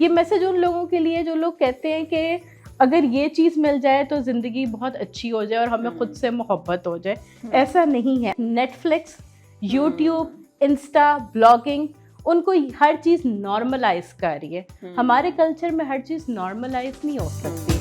ये मैसेज उन लोगों के लिए जो लोग कहते हैं कि अगर ये चीज़ मिल जाए तो ज़िंदगी बहुत अच्छी हो जाए और हमें खुद से मोहब्बत हो जाए। ऐसा नहीं है। नेटफ्लिक्स, यूट्यूब, इंस्टा, ब्लॉगिंग, उनको हर चीज़ नॉर्मलाइज कर रही है। हमारे कल्चर में हर चीज़ नॉर्मलाइज नहीं हो सकती।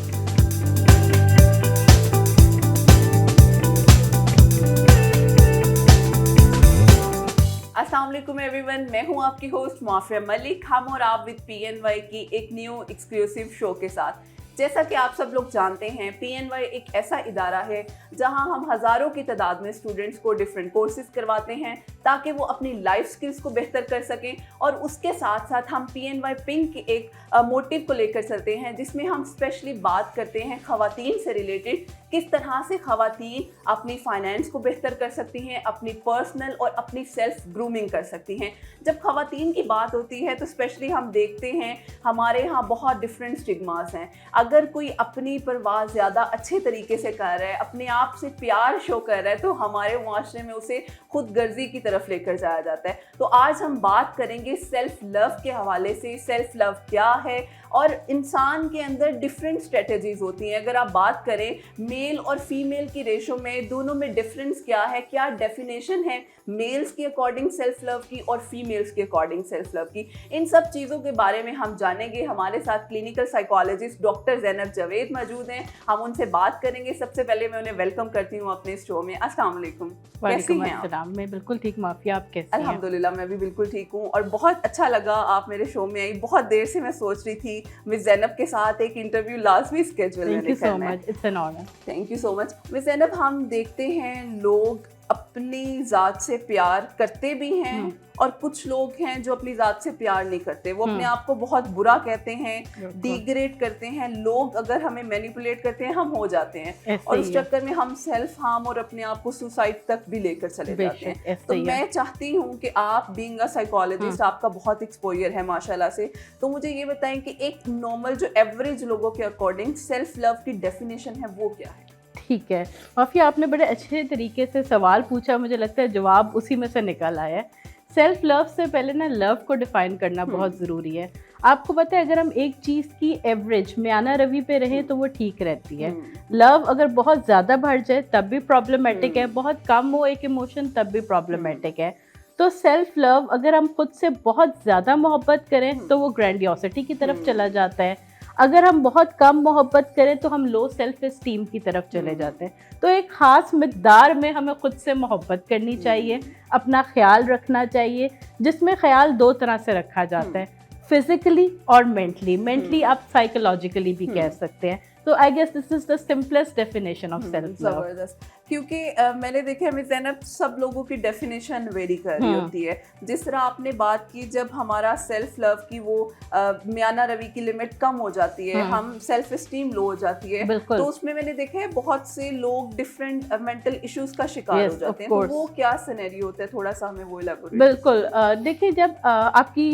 अस्सलाम वालेकुम एवरीवन, मैं हूं आपकी होस्ट माफिया मलिक। हम और आप विद PNY की एक न्यू एक्सक्लूसिव शो के साथ। जैसा कि आप सब लोग जानते हैं, PNY एक ऐसा इदारा है जहां हम हज़ारों की तादाद में स्टूडेंट्स को डिफरेंट कोर्सेज करवाते हैं ताकि वो अपनी लाइफ स्किल्स को बेहतर कर सकें। और उसके साथ साथ हम PNY पिंक के एक मोटिव को लेकर चलते हैं जिसमें हम स्पेशली बात करते हैं ख़वातीन से रिलेटेड, किस तरह से ख़वातीन अपनी फाइनेंस को बेहतर कर सकती हैं, अपनी पर्सनल और अपनी सेल्फ ग्रूमिंग कर सकती हैं। जब ख़वातीन की बात होती है तो स्पेशली हम देखते हैं हमारे यहाँ बहुत डिफरेंट स्टिग्मास हैं। अगर कोई अपनी परवाह ज़्यादा अच्छे तरीके से कर रहा है, अपने आप से प्यार शो कर रहा है, तो हमारे मुआशरे में उसे खुद गर्जी की तरफ लेकर जाया जाता है। तो आज हम बात करेंगे सेल्फ लव के हवाले से। सेल्फ लव क्या है और इंसान के अंदर डिफरेंट स्ट्रेटजीज होती हैं। अगर आप बात करें मेल और फीमेल की रेशो में, दोनों में डिफरेंस क्या है, क्या डेफिनेशन है मेल्स के अकॉर्डिंग सेल्फ लव की और फीमेल्स के अकॉर्डिंग सेल्फ लव की, इन सब चीज़ों के बारे में हम जानेंगे। हमारे साथ clinical psychologist doctor Zainab Javed मौजूद हैं, हम उनसे बात करेंगे। सबसे पहले मैं उन्हें वेलकम करती हूँ अपने शो में। अस्सलाम वालेकुम। वालेकुम अस्सलाम। मैं बिल्कुल ठीक, माफिया, आप कैसे हैं? अल्हम्दुलिल्लाह, मैं भी बिल्कुल ठीक हूँ और बहुत अच्छा लगा आप मेरे शो में आई। बहुत देर से मैं सोच रही थी मिस ज़ैनब के साथ एक इंटरव्यू लाजमी स्केड्यूल मैंने करना है। It's an honour. Thank you so much. Miss Zainab, हम देखते हैं लोग अपनी ज़ात से प्यार करते भी हैं और कुछ लोग हैं जो अपनी ज़ात से प्यार नहीं करते। वो अपने आप को बहुत बुरा कहते हैं, डिग्रेड करते हैं। लोग अगर हमें मैनिपुलेट करते हैं हम हो जाते हैं और उस चक्कर में हम सेल्फ हार्म और अपने आप को सुसाइड तक भी लेकर चले जाते हैं। तो मैं चाहती हूँ कि आप बीइंग अ साइकोलॉजिस्ट, आपका बहुत एक्सपोजर है माशाल्लाह से, तो मुझे ये बताएं कि एक नॉर्मल जो एवरेज लोगों के अकॉर्डिंग सेल्फ लव की डेफिनेशन है वो क्या है? ठीक है माफिया, आपने बड़े अच्छे तरीके से सवाल पूछा, मुझे लगता है जवाब उसी में से निकल आया है। सेल्फ लव से पहले ना लव को डिफाइन करना बहुत ज़रूरी है। आपको पता है अगर हम एक चीज़ की एवरेज म्याना रवि पे रहें तो वो ठीक रहती है। लव अगर बहुत ज़्यादा बढ़ जाए तब भी प्रॉब्लमेटिक है, बहुत कम हो एक इमोशन तब भी प्रॉब्लमेटिक है। तो सेल्फ लव अगर हम खुद से बहुत ज़्यादा मोहब्बत करें तो वो ग्रैंडियोसिटी की तरफ चला जाता है। अगर हम बहुत कम मोहब्बत करें तो हम लो सेल्फ एस्टीम की तरफ चले जाते हैं। तो एक ख़ास मिक़दार में हमें खुद से मोहब्बत करनी चाहिए, अपना ख्याल रखना चाहिए, जिसमें ख्याल दो तरह से रखा जाता है, फिज़िकली और मेंटली। मेंटली आप साइकोलॉजिकली भी कह सकते हैं। तो I guess this is the simplest definition of self love. जबरदस्त, क्योंकि मैंने देखा मिस ज़ैनब सब लोगों की डेफिनेशन वेरी कर रही होती है। जिस तरह आपने बात की, जब हमारा सेल्फ लव की वो म्याना रवि की लिमिट कम हो जाती है, हम सेल्फ एस्टीम लो हो जाती है, तो उसमें मैंने देखा है बहुत से लोग डिफरेंट मेंटल इश्यूज का शिकार हो जाते हैं। तो वो क्या सिनेरियो होता है, थोड़ा सा हमें वो इलैबोरेट। बिल्कुल, देखिए जब आपकी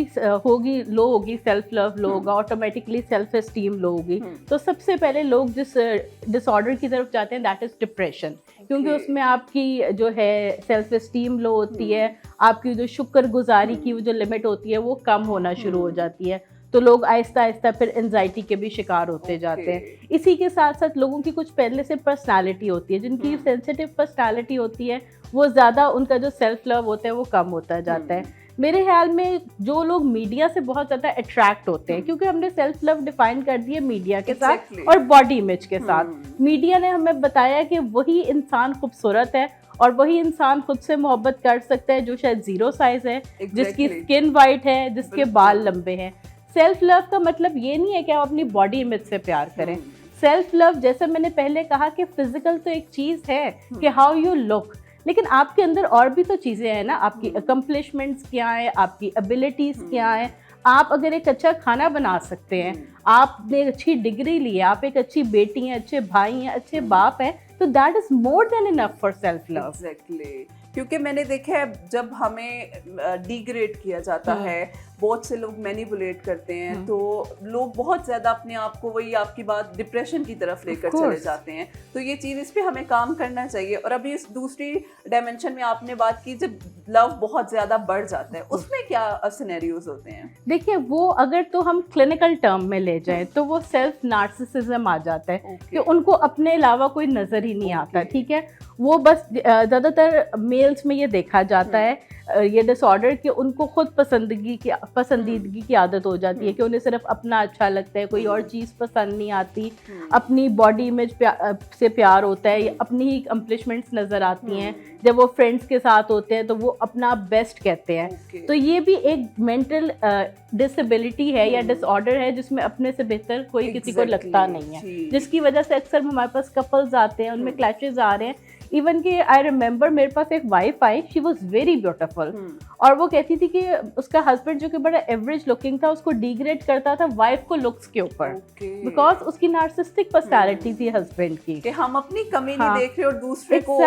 होगी लो होगी, सेल्फ लव लो होगा, ऑटोमेटिकली सेल्फ एस्टीम लो होगी, तो सबसे पहले लोग जिस डिसऑर्डर की तरफ जाते हैं दैट इज डिप्रेशन। क्योंकि उसमें आपकी जो है सेल्फ एस्टीम लो होती है, आपकी जो शुक्रगुजारी की वो जो लिमिट होती है वो कम होना शुरू हो जाती है। तो लोग आहिस्ता आहिस्ता फिर एंजाइटी के भी शिकार होते जाते हैं। इसी के साथ साथ लोगों की कुछ पहले से पर्सनालिटी होती है, जिनकी सेंसिटिव पर्सनालिटी होती है वो ज़्यादा, उनका जो सेल्फ लव होता है वो कम होता जाता है। मेरे ख्याल में जो लोग मीडिया से बहुत ज़्यादा अट्रैक्ट होते हैं, क्योंकि हमने सेल्फ लव डिफाइन कर दिया मीडिया के साथ और बॉडी इमेज के साथ। मीडिया ने हमें बताया कि वही इंसान खूबसूरत है और वही इंसान खुद से मोहब्बत कर सकता है जो शायद ज़ीरो साइज है, जिसकी स्किन वाइट है, जिसके बाल लंबे हैं। सेल्फ लव का मतलब ये नहीं है कि आप अपनी बॉडी इमेज से प्यार करें। सेल्फ लव, जैसे मैंने पहले कहा कि फिजिकल तो एक चीज़ है कि हाउ यू लुक, लेकिन आपके अंदर और भी तो चीज़ें हैं ना। आपकी अकम्पलिशमेंट्स क्या है, आपकी एबिलिटीज़ क्या है। आप अगर एक अच्छा खाना बना सकते हैं, आपने एक अच्छी डिग्री ली है, आप एक अच्छी बेटी हैं, अच्छे भाई हैं, अच्छे बाप हैं, तो that is more than enough for self love. Exactly, क्योंकि मैंने देखा है जब हमें डिग्रेड किया जाता है, बहुत से लोग मैनिपुलेट करते हैं, तो लोग बहुत ज़्यादा अपने आप को, वही आपकी बात, डिप्रेशन की तरफ लेकर चले जाते हैं। तो ये चीज़, इस पे हमें काम करना चाहिए। और अभी इस दूसरी डायमेंशन में आपने बात की जब लव बहुत ज़्यादा बढ़ जाता है, उसमें क्या सिनेरियोज होते हैं? देखिए, वो अगर तो हम क्लिनिकल टर्म में ले जाएं तो वो सेल्फ नार्सिसिज्म आ जाता है कि उनको अपने अलावा कोई नज़र ही नहीं आता। ठीक है, वो बस ज़्यादातर मेल्स में ये देखा जाता है ये डिसऑर्डर कि उनको खुद पसंदीदगी की आदत हो जाती है कि उन्हें सिर्फ अपना अच्छा लगता है, कोई और चीज़ पसंद नहीं आती, अपनी बॉडी इमेज से प्यार होता है, या अपनी ही अकम्पलिशमेंट्स नज़र आती हैं। जब वो फ्रेंड्स के साथ होते हैं तो वो अपना बेस्ट कहते हैं। तो ये भी एक मेंटल डिसेबिलिटी है या डिसऑर्डर है जिसमें अपने से बेहतर कोई किसी को लगता नहीं है, जिसकी वजह से अक्सर हमारे पास कपल्स आते हैं, उनमें क्लैशेस आ रहे हैं। इवन कि आई रिमेंबर मेरे पास एक wife I, she was very beautiful, और वो कहती थी कि उसका हस्बैंड जो कि बड़ा एवरेज लुकिंग था उसको डिग्रेड करता था वाइफ को लुक्स के ऊपर, बिकॉज उसकी नार्सिसिस्टिक पर्सनालिटी थी हस्बैंड की कि हम अपनी कमी नहीं देख रहे और दूसरे को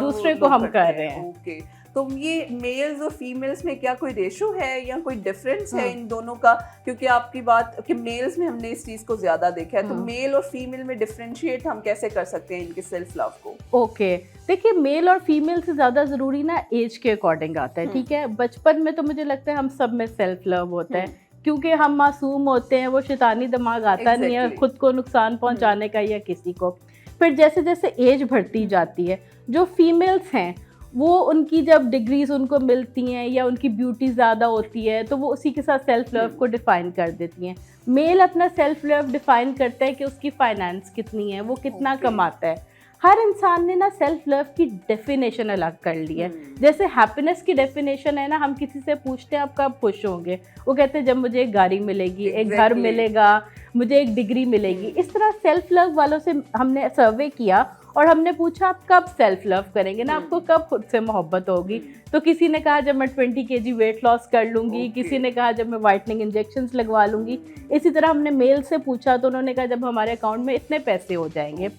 दूसरे को हम कर रहे हैं। तो ये मेल्स और फीमेल्स में क्या कोई रेशो है या कोई डिफरेंस है इन दोनों का? क्योंकि आपकी बात कि मेल्स में हमने इस चीज को ज्यादा देखा है, तो मेल और फीमेल में डिफरेंशिएट हम कैसे कर सकते हैं इनके सेल्फ लव को? ओके, देखिए, मेल और फीमेल से ज़्यादा ज़रूरी ना एज के अकॉर्डिंग आता है। ठीक है, बचपन में तो मुझे लगता है हम सब में सेल्फ लव होता है, क्योंकि हम मासूम होते हैं, वो शैतानी दिमाग आता नहीं है खुद को नुकसान पहुंचाने का या किसी को। फिर जैसे जैसे एज बढ़ती जाती है, जो फीमेल्स हैं वो उनकी जब डिग्रीज उनको मिलती हैं या उनकी ब्यूटी ज़्यादा होती है तो वो उसी के साथ सेल्फ लव को डिफ़ाइन कर देती हैं। मेल अपना सेल्फ लव डिफ़ाइन करता है कि उसकी फाइनेंस कितनी है, वो कितना कमाता है। हर इंसान ने ना सेल्फ लव की डेफिनेशन अलग कर ली है। जैसे हैप्पीनेस की डेफिनेशन है ना, हम किसी से पूछते हैं आप कब खुश होंगे, वो कहते हैं जब मुझे एक गाड़ी मिलेगी, एक घर मिलेगा, मुझे एक डिग्री मिलेगी। इस तरह सेल्फ लव वालों से हमने सर्वे किया और हमने पूछा आप कब सेल्फ लव करेंगे ना, आपको कब खुद से मोहब्बत होगी। तो किसी ने कहा जब मैं 20 kg वेट लॉस कर लूँगी, किसी ने कहा जब मैं वाइटनिंग इंजेक्शंस लगवा लूँगी। इसी तरह हमने मेल से पूछा तो उन्होंने कहा जब हमारे अकाउंट में इतने पैसे हो जाएंगे।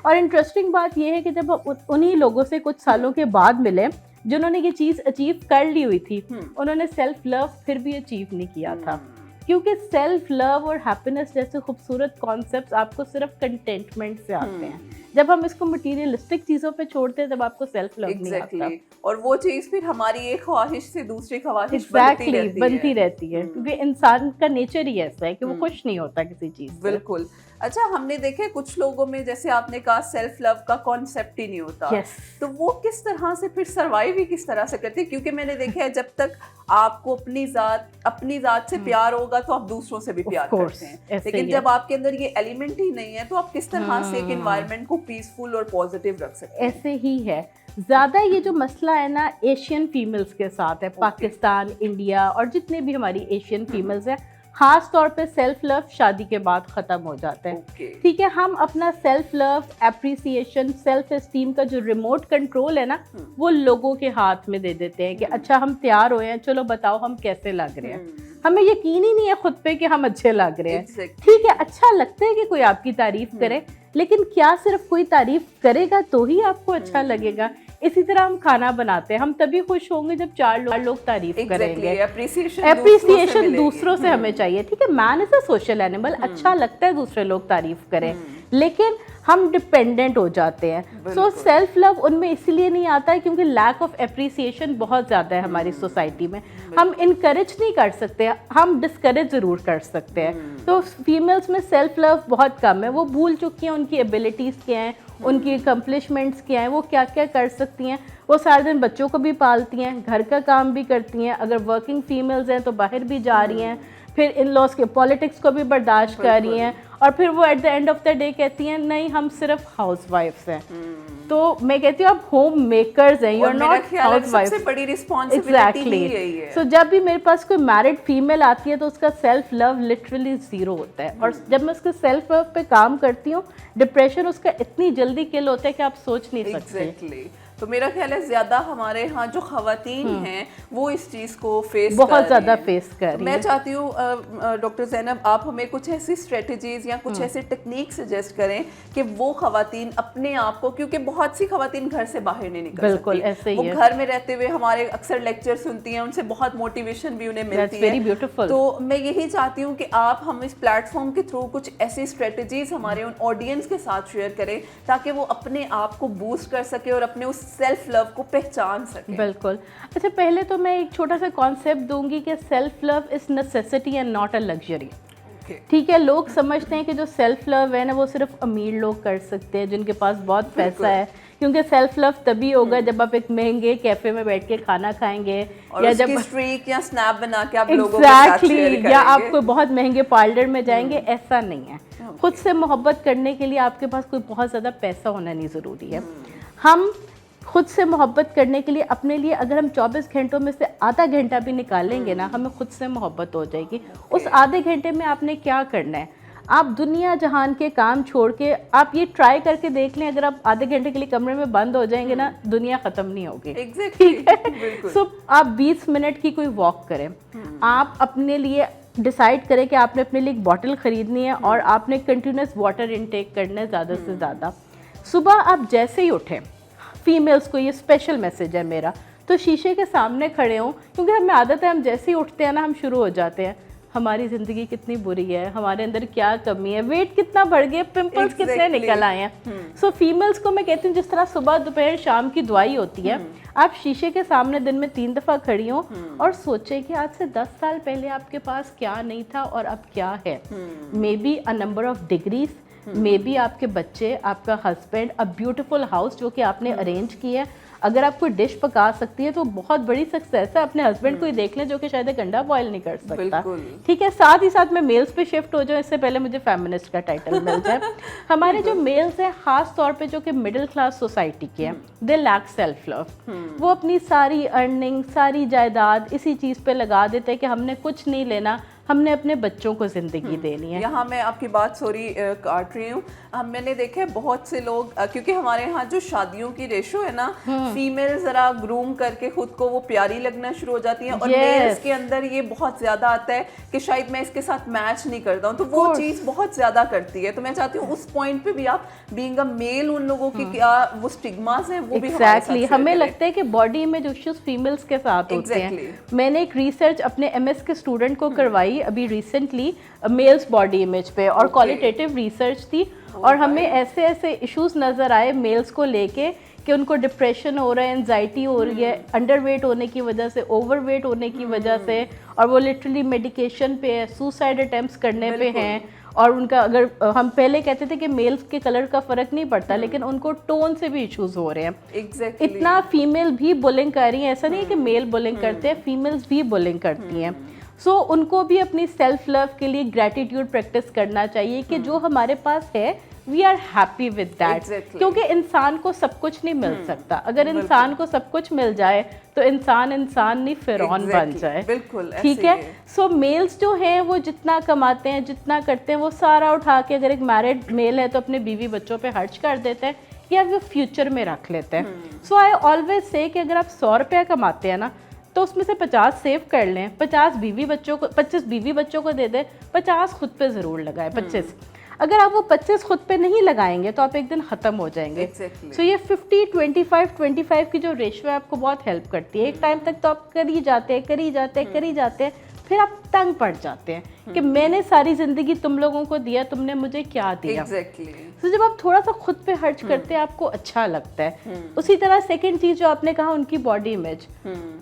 और इंटरेस्टिंग बात यह है कि जब उन्हीं लोगों से कुछ सालों के बाद मिले जिन्होंने ये चीज़ अचीव कर ली हुई थी, उन्होंने सेल्फ लव फिर भी अचीव नहीं किया था, क्योंकि सेल्फ लव और हैप्पीनेस जैसे खूबसूरत कॉन्सेप्ट्स आपको सिर्फ कंटेंटमेंट से आते हैं। जब हम इसको मटीरियलिस्टिक चीज़ों पे छोड़ते हैं तब आपको सेल्फ लव नहीं आता। और वो चीज़ फिर हमारी एक ख्वाहिश से दूसरी ख्वाहिश बनती रहती है, क्योंकि इंसान का नेचर ही ऐसा है कि वो खुश नहीं होता किसी चीज़ से। बिल्कुल। अच्छा, हमने देखे कुछ लोगों में, जैसे आपने कहा, सेल्फ लव का कॉन्सेप्ट ही नहीं होता। तो वो किस तरह से फिर सर्वाइव ही किस तरह से करते हैं? क्योंकि मैंने देखा है जब तक आपको अपनी जात से प्यार होगा तो आप दूसरों से भी प्यार करते हैं, लेकिन जब आपके अंदर ये एलिमेंट ही नहीं है तो आप किस तरह से एक एनवायरनमेंट को पीसफुल और पॉजिटिव रख सकते हैं? ऐसे ही है। ज़्यादा ये जो मसला है ना एशियन फीमेल्स के साथ है, पाकिस्तान, इंडिया और जितने भी हमारी एशियन फीमेल्स हैं, खास तौर पे सेल्फ लव शादी के बाद ख़त्म हो जाता है। ठीक है, हम अपना self love, appreciation, self esteem का जो रिमोट कंट्रोल है ना, वो लोगों के हाथ में दे देते हैं कि अच्छा हम तैयार हुए हैं, चलो बताओ हम कैसे लग रहे हैं। हमें यकीन ही नहीं है खुद पे कि हम अच्छे लग रहे हैं। ठीक है, अच्छा लगता है कि कोई आपकी तारीफ करे, लेकिन क्या सिर्फ कोई तारीफ करेगा तो ही आपको अच्छा लगेगा? इसी तरह हम खाना बनाते हैं, हम तभी खुश होंगे जब चार लोग तारीफ करेंगे। एप्रिसिएशन दूसरों से हमें चाहिए। ठीक है, man is a social animal, अच्छा लगता है दूसरे लोग तारीफ करें, लेकिन हम डिपेंडेंट हो जाते हैं। सो सेल्फ लव उनमें इसलिए नहीं आता है क्योंकि लैक ऑफ एप्रिसिएशन बहुत ज़्यादा है हमारी सोसाइटी में। हम इनकरेज नहीं कर सकते, हम डिस्करेज ज़रूर कर सकते हैं। तो फीमेल्स में सेल्फ लव बहुत कम है, वो भूल चुकी हैं उनकी एबिलिटीज़ क्या हैं, उनकी अकम्पलिशमेंट्स क्या हैं, वो क्या क्या कर सकती हैं। वो सारे दिन बच्चों को भी पालती हैं, घर का काम भी करती हैं, अगर वर्किंग फीमेल्स हैं तो बाहर भी जा रही हैं, फिर इन लॉज के पॉलिटिक्स को भी बर्दाश्त कर रही हैं, और फिर वो at the end of the day कहती हैं नहीं हम सिर्फ हाउस वाइफ्स हैं। तो मैं कहती हूँ आप होम मेकर्स हैं, you are not housewife. सबसे बड़ी रिस्पॉन्सिबिलिटी यही है। सो जब भी मेरे पास कोई मैरिड फीमेल आती है तो उसका सेल्फ लव लिटरली ज़ीरो होता है, और जब मैं उसके सेल्फ लव पे काम करती हूँ, डिप्रेशन उसका इतनी जल्दी किल होता है कि आप सोच नहीं सकते। तो मेरा ख्याल है ज्यादा हमारे यहाँ जो खवातीन हैं वो इस चीज को फेस बहुत ज्यादा फेस कर रही मैं है। चाहती हूँ डॉक्टर ज़ैनब आप हमें कुछ ऐसी स्ट्रेटजीज या कुछ ऐसे टेक्निक सजेस्ट करें कि वो खवातीन अपने आप को, क्योंकि बहुत सी खवातीन घर से बाहर नहीं निकल बिल्कुल सकती, ऐसे ही वो है। घर में रहते हुए हमारे अक्सर लेक्चर सुनती हैं, उनसे बहुत मोटिवेशन भी उन्हें मिलती वेरी है। ब्यूटीफुल। तो मैं यही चाहती हूँ कि आप हम इस प्लेटफॉर्म के थ्रू कुछ ऐसी स्ट्रेटजीज हमारे उन ऑडियंस के साथ शेयर करें ताकि वो अपने आप को बूस्ट कर सके और अपने उस सेल्फ लव को पहचान सके। बिल्कुल। अच्छा, पहले तो मैं एक छोटा सा कॉन्सेप्ट दूंगी कि self love is necessity and not a luxury. ठीक है, लोग समझते हैं कि जो सेल्फ लव है ना वो सिर्फ अमीर लोग कर सकते हैं, जिनके पास बहुत पैसा है, क्योंकि सेल्फ लव तभी होगा जब आप एक महंगे कैफे में बैठ के खाना खाएंगे और या उसकी जब स्ट्रीक या स्नैप बना के आप लोगों के साथ शेयर करेंगे। या आप कोई बहुत महंगे पार्लर में जाएंगे, ऐसा नहीं है। खुद से मोहब्बत करने के लिए आपके पास कोई बहुत ज़्यादा पैसा होना नहीं ज़रूरी है। हम खुद से मोहब्बत करने के लिए अपने लिए अगर हम 24 घंटों में से आधा घंटा भी निकालेंगे ना, हमें खुद से मोहब्बत हो जाएगी। उस आधे घंटे में आपने क्या करना है, आप दुनिया जहान के काम छोड़ के आप ये ट्राई करके देख लें, अगर आप आधे घंटे के लिए कमरे में बंद हो जाएंगे ना, दुनिया ख़त्म नहीं होगी। ठीक है। सो आप 20 मिनट की कोई वॉक करें, आप अपने लिए डिसाइड करें कि आपने अपने लिए एक बॉटल ख़रीदनी है और आपने कंटिन्यूस वाटर इनटेक करना है ज़्यादा से ज़्यादा। सुबह आप जैसे ही उठें, फीमेल्स को ये स्पेशल मैसेज है मेरा, तो शीशे के सामने खड़े हों, क्योंकि हमें आदत है हम जैसे ही उठते हैं ना हम शुरू हो जाते हैं, हमारी ज़िंदगी कितनी बुरी है, हमारे अंदर क्या कमी है, वेट कितना बढ़ गया, पिंपल्स कितने निकल आए हैं। सो फीमेल्स को मैं कहती हूँ जिस तरह सुबह दोपहर शाम की दवाई होती है, आप शीशे के सामने दिन में 3 दफ़ा खड़ी हो और सोचें कि आज से 10 साल पहले आपके पास क्या नहीं था और अब क्या है। May be a number of degrees, may be आपके बच्चे, आपका हस्बैंड, अ ब्यूटीफुल हाउस जो कि आपने अरेंज किया है। अगर आप कोई डिश पका सकती है तो बहुत बड़ी सक्सेस है। अपने हस्बैंड को ही देख लें जो कि शायद एक अंडा बॉयल नहीं कर सकता। ठीक है, साथ ही साथ मैं मेल्स पे शिफ्ट हो जाऊँ, इससे पहले मुझे फेमिनिस्ट का टाइटल मिल जाए। हमारे जो मेल्स हैं खास तौर पे जो कि मिडिल क्लास सोसाइटी के हैं, दे लैक सेल्फ लव। वो अपनी सारी अर्निंग, सारी जायदाद इसी चीज़ पे लगा देते हैं कि हमने कुछ नहीं लेना, हमने अपने बच्चों को ज़िंदगी देनी है। यहाँ मैं आपकी बात सॉरी काट रही हूँ, मैंने देखा है बहुत से लोग क्योंकि हमारे यहाँ जो शादियों की रेशो है ना, फीमेल जरा ग्रूम करके खुद को वो प्यारी लगना शुरू हो जाती है और मेल्स के अंदर ये बहुत ज्यादा आता है कि शायद मैं इसके साथ मैच नहीं करता हूँ, तो वो चीज़ बहुत ज्यादा करती है। तो मैं चाहती हूँ उस पॉइंट पे भी आप बीइंग अ मेल उन लोगों की क्या वो स्टिग्मास हैं वो भी एग्जैक्टली हमें लगता है कि बॉडी इमेज इश्यूज फीमेल्स के साथ होते हैं। मैंने एक रिसर्च अपने MS के स्टूडेंट को करवाई अभी रिसेंटली मेल्स बॉडी इमेज पे, और क्वालिटेटिव रिसर्च थी, और हमें ऐसे ऐसे इश्यूज नज़र आए मेल्स को लेके कि उनको डिप्रेशन हो रहा है, एंजाइटी हो रही है, अंडरवेट होने की वजह से, ओवरवेट होने की वजह से, और वो लिटरली मेडिकेशन पे है, सुसाइड अटेम्प्ट्स करने पे हैं। और उनका अगर हम पहले कहते थे कि मेल्स के कलर का फ़र्क नहीं पड़ता, लेकिन उनको टोन से भी इश्यूज हो रहे हैं। इतना फीमेल भी बुलिंग कर रही हैं, ऐसा नहीं है कि मेल बुलिंग करते हैं, फीमेल्स भी बुलिंग करती हैं। सो उनको भी अपनी सेल्फ लव के लिए ग्रैटिट्यूड प्रैक्टिस करना चाहिए कि जो हमारे पास है we are happy with that, क्योंकि इंसान को सब कुछ नहीं मिल सकता। अगर इंसान को सब कुछ मिल जाए तो इंसान नहीं फिरौन बन जाए। बिल्कुल ठीक है। सो मेल्स जो हैं वो जितना कमाते हैं, जितना करते हैं, वो सारा उठा के, अगर एक मैरिड मेल है तो अपने बीवी बच्चों पे खर्च कर देते हैं या वो फ्यूचर में रख लेते हैं। सो आई ऑलवेज से कि अगर आप 100 रुपया कमाते हैं ना, तो उसमें से 50 सेव कर लें, 25 बीवी बच्चों को दे दें, 50 खुद पे ज़रूर लगाएं। 25 अगर आप वो 25 खुद पे नहीं लगाएंगे तो आप एक दिन ख़त्म हो जाएंगे। सो ये 50-25-25 की जो रेशियो है आपको बहुत हेल्प करती है। एक टाइम तक तो आप कर ही जाते हैं, फिर आप तंग पड़ जाते हैं कि मैंने सारी ज़िंदगी तुम लोगों को दिया, तुमने मुझे क्या दिया। तो जब आप थोड़ा सा खुद पे खर्च करते हैं आपको अच्छा लगता है। उसी तरह सेकंड चीज़ जो आपने कहा, उनकी बॉडी इमेज,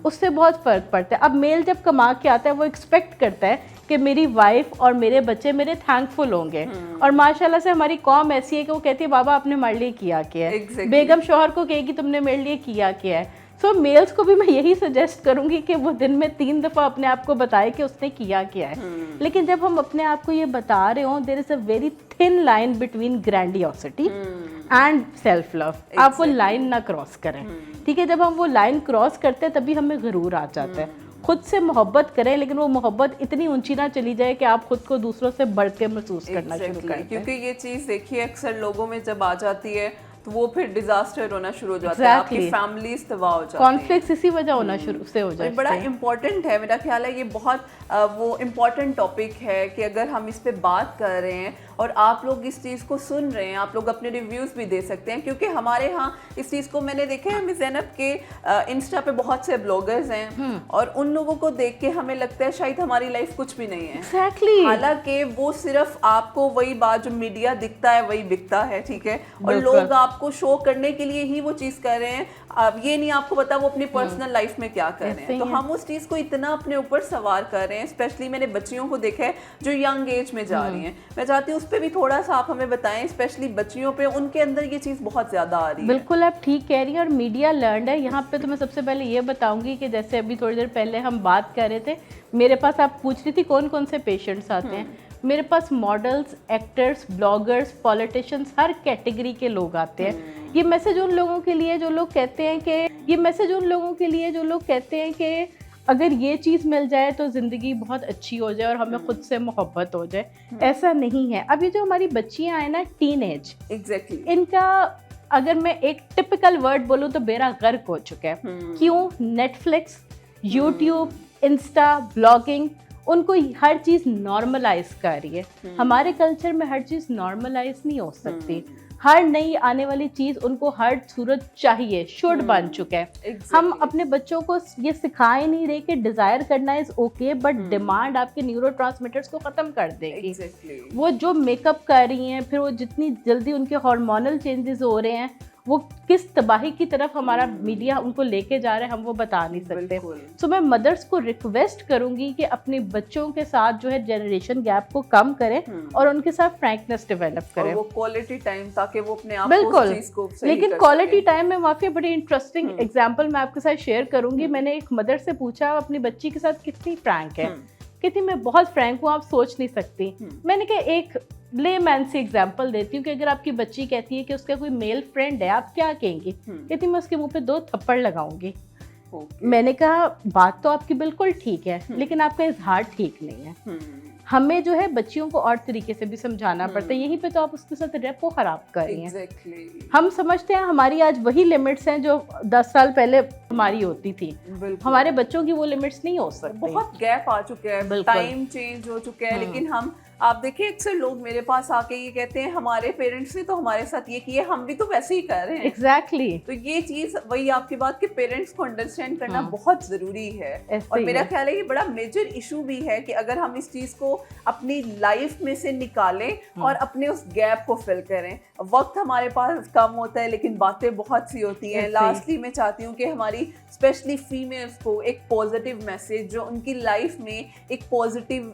उससे बहुत फ़र्क पड़ता है। अब मेल जब कमा के आता है वो एक्सपेक्ट करता है कि मेरी वाइफ और मेरे बच्चे मेरे थैंकफुल होंगे, और माशाल्लाह से हमारी कौम ऐसी है कि वो कहती है बाबा आपने मेरे लिए किया क्या है। बेगम शौहर को कहेगी तुमने मेरे लिए किया क्या है। सो मेल्स को भी मैं यही सजेस्ट करूंगी कि वो दिन में 3 दफ़ा अपने आप को बताए कि उसने किया क्या है। लेकिन जब हम अपने आप को ये बता रहे हो, there is a very thin line between grandiosity and self love. आप वो लाइन ना क्रॉस करें। ठीक है, जब हम वो लाइन क्रॉस करते हैं तभी हमें गुरूर आ जाता है। खुद से मोहब्बत करें, लेकिन वो मोहब्बत इतनी ऊंची ना चली जाए कि आप खुद को दूसरों से बढ़ के महसूस करना शुरू करें। क्योंकि ये चीज़ देखिए अक्सर लोगों में जब आ जाती है तो वो फिर डिजास्टर होना शुरू हो जाता है, आपकी Exactly. फैमिलीज तबाह हो जाती हैं। कॉन्फ्लिक्ट्स इसी वजह होना शुरू से हो और जाते बड़ा हैं। इम्पॉर्टेंट है, मेरा ख्याल है ये बहुत वो इम्पॉर्टेंट टॉपिक है कि अगर हम इस पे बात कर रहे हैं और आप लोग इस चीज़ को सुन रहे हैं, आप लोग अपने रिव्यूज़ भी दे सकते हैं, क्योंकि हमारे यहाँ इस चीज़ को मैंने देखा है, मिस ज़ैनब के इंस्टा पे बहुत से ब्लॉगर्स हैं और उन लोगों को देख के हमें लगता है शायद हमारी लाइफ कुछ भी नहीं है। एग्जैक्टली। हालांकि वो सिर्फ आपको वही बात जो मीडिया दिखता है वही बिकता है, ठीक है, और बिल्कुल। लोग आपको शो करने के लिए ही वो चीज़ कर रहे हैं। अब ये नहीं आपको पता वो अपनी पर्सनल लाइफ में क्या कर रहे ऐसे हैं, ही तो है। हम उस चीज़ को इतना अपने ऊपर सवार कर रहे हैं। स्पेशली मैंने बच्चियों को देखा है जो यंग एज में जा रही हैं, मैं चाहती हूँ उस पर भी थोड़ा सा आप हमें बताएं, स्पेशली बच्चियों पे, उनके अंदर ये चीज़ बहुत ज़्यादा आ रही है। बिल्कुल आप ठीक कह रही हैं, और मीडिया लर्नड है यहाँ पे। तो मैं सबसे पहले ये बताऊंगी कि जैसे अभी थोड़ी देर पहले हम बात कर रहे थे, मेरे पास आप पूछ रही थी कौन कौन से पेशेंट्स आते हैं। मेरे पास मॉडल्स, एक्टर्स, ब्लॉगर्स, पॉलिटिशियंस, हर कैटेगरी के लोग आते हैं। ये मैसेज उन लोगों के लिए जो लोग कहते हैं कि अगर ये चीज़ मिल जाए तो ज़िंदगी बहुत अच्छी हो जाए और हमें खुद से मोहब्बत हो जाए। ऐसा नहीं है। अभी जो हमारी बच्चियां हैं ना, टीन एज, एग्जैक्टली, इनका अगर मैं एक टिपिकल वर्ड बोलूँ तो बेड़ा गर्क हो चुका है। क्यों? नेटफ्लिक्स, यूट्यूब, इंस्टा, ब्लॉगिंग, उनको हर चीज़ नॉर्मलाइज कर रही है। हमारे कल्चर में हर चीज़ नॉर्मलाइज नहीं हो सकती। हर नई आने वाली चीज़ उनको हर सूरत चाहिए, शुड बन चुका है। हम अपने बच्चों को ये सिखा ही नहीं रहे कि डिज़ायर करना इज़ ओके, बट डिमांड आपके न्यूरोट्रांसमीटर्स को ख़त्म कर देगी। वो जो मेकअप कर रही हैं, फिर वो जितनी जल्दी उनके हार्मोनल चेंजेस हो रहे हैं, वो किस तबाही की तरफ हमारा मीडिया उनको लेके जा रहा है, हम वो बता नहीं सकते। सो मैं मदर्स को रिक्वेस्ट करूंगी कि अपने बच्चों के साथ जो है जनरेशन गैप को कम करें और उनके साथ फ्रैंकनेस डेवलप करें, वो क्वालिटी टाइम, ताकि वो अपने आप बिल्कुल। को उस चीज़ को सही लेकिन कर क्वालिटी सकें। टाइम में माफी बड़ी इंटरेस्टिंग एग्जांपल मैं आपके साथ शेयर करूंगी। मैंने एक मदर से पूछा अपनी बच्ची के साथ कितनी फ्रैंक है, कहती मैं बहुत फ्रैंक हूँ, आप सोच नहीं सकती। मैंने कहा एक लेमैन से एग्जांपल देती हूँ कि अगर आपकी बच्ची कहती है कि उसका कोई मेल फ्रेंड है, आप क्या कहेंगी? कहती मैं उसके मुंह पे 2 थप्पड़ लगाऊंगी। मैंने कहा बात तो आपकी बिल्कुल ठीक है, लेकिन आपका इजहार ठीक नहीं है। हमें जो है बच्चियों को और तरीके से भी समझाना पड़ता है। यहीं पे तो आप उसके साथ रेपो खराब कर रही हैं। हम समझते हैं हमारी आज वही लिमिट्स हैं जो 10 साल पहले हमारी होती थी। हमारे बच्चों की वो लिमिट्स नहीं हो सकती। बहुत गैप आ चुका है, टाइम चेंज हो चुका है। लेकिन हम, आप देखिए, अक्सर लोग मेरे पास आके ये कहते हैं हमारे पेरेंट्स ने तो हमारे साथ ये किया, हम भी तो वैसे ही कर रहे हैं। एग्जैक्टली। तो ये चीज वही आपकी बात कि पेरेंट्स को अंडरस्टैंड करना बहुत जरूरी है। और मेरा ख्याल है ये बड़ा मेजर इशू भी है कि अगर हम इस चीज को अपनी लाइफ में से निकालें और अपने उस गैप को फिल करें। वक्त हमारे पास कम होता है लेकिन बातें बहुत सी होती हैं। लास्टली मैं चाहती हूँ कि हमारी स्पेशली फीमेल्स को एक पॉजिटिव मैसेज जो उनकी लाइफ में एक पॉजिटिव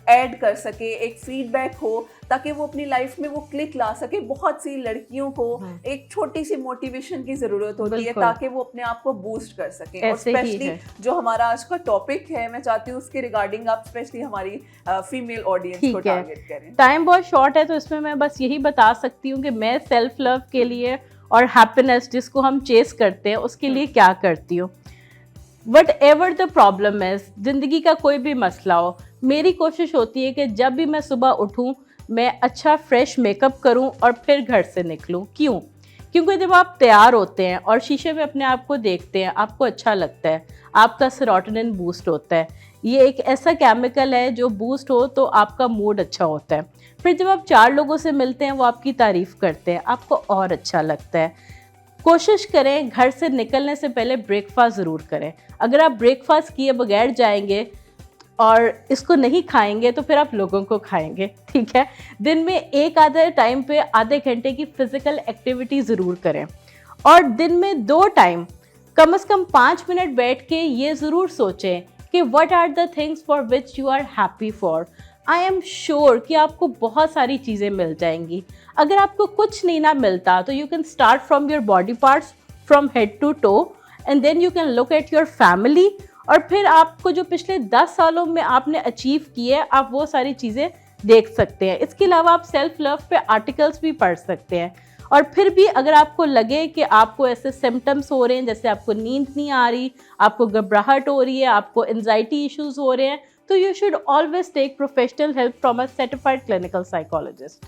ऐड कर सके, एक फीडबैक हो, ताकि वो अपनी लाइफ में वो क्लिक ला सके। बहुत सी लड़कियों को एक छोटी सी मोटिवेशन की जरूरत होती है ताकि वो अपने आप को बूस्ट कर सके। और स्पेशली जो हमारा आज का टॉपिक है, मैं चाहती हूँ उसके रिगार्डिंग आप स्पेशली हमारी फीमेल ऑडियंस को टारगेट करें। टाइम बहुत शॉर्ट है तो इसमें मैं बस यही बता सकती हूँ कि मैं सेल्फ लव के लिए और हैप्पीनेस जिसको हम चेस करते हैं उसके लिए क्या करती हूँ। What ever the problem is, जिंदगी का कोई भी मसला हो, मेरी कोशिश होती है कि जब भी मैं सुबह उठूँ मैं अच्छा फ्रेश मेकअप करूं और फिर घर से निकलूं। क्यों? क्योंकि जब आप तैयार होते हैं और शीशे में अपने आप को देखते हैं, आपको अच्छा लगता है, आपका सेरोटोनिन बूस्ट होता है। ये एक ऐसा केमिकल है जो बूस्ट हो तो आपका मूड अच्छा होता है। फिर जब आप 4 लोगों से मिलते हैं, वो आपकी तारीफ़ करते हैं, आपको और अच्छा लगता है। कोशिश करें घर से निकलने से पहले ब्रेकफास्ट ज़रूर करें। अगर आप ब्रेकफास्ट किए बगैर जाएंगे और इसको नहीं खाएंगे तो फिर आप लोगों को खाएंगे, ठीक है। दिन में एक आधे टाइम पे आधे घंटे की फिजिकल एक्टिविटी ज़रूर करें और दिन में 2 टाइम कम से कम 5 मिनट बैठ के ये ज़रूर सोचें कि what are the things for which you are happy for. I am sure कि आपको बहुत सारी चीज़ें मिल जाएंगी। अगर आपको कुछ नहीं ना मिलता तो you can start from your body parts, from head to toe, and then you can look at your family. और फिर आपको जो पिछले 10 सालों में आपने अचीव किए, आप वो सारी चीज़ें देख सकते हैं। इसके अलावा आप सेल्फ लव पे आर्टिकल्स भी पढ़ सकते हैं। और फिर भी अगर आपको लगे कि आपको ऐसे सिम्टम्स हो रहे हैं, जैसे आपको नींद नहीं आ रही, आपको घबराहट हो रही है, आपको एंजाइटी इश्यूज हो रहे हैं, तो you should always take professional help from a certified clinical psychologist.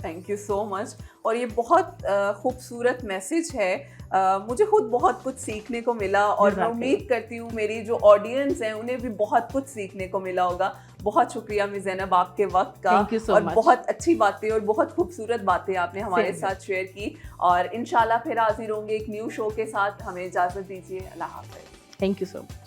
Thank you so much. और ये बहुत खूबसूरत मैसेज है। मुझे खुद बहुत कुछ सीखने को मिला और मैं जज़ाकल्लाह। उम्मीद करती हूँ मेरी जो ऑडियंस है उन्हें भी बहुत कुछ सीखने को मिला होगा। बहुत शुक्रिया मिस ज़ैनब आपके वक्त का। Thank you so और much. बहुत अच्छी बातें और बहुत खूबसूरत बातें आपने हमारे Same साथ शेयर की। और इंशाल्लाह फिर हाजिर होंगे एक न्यू शो के साथ। हमें इजाज़त दीजिए। अल्लाह हाफ़िज़। Thank you so much.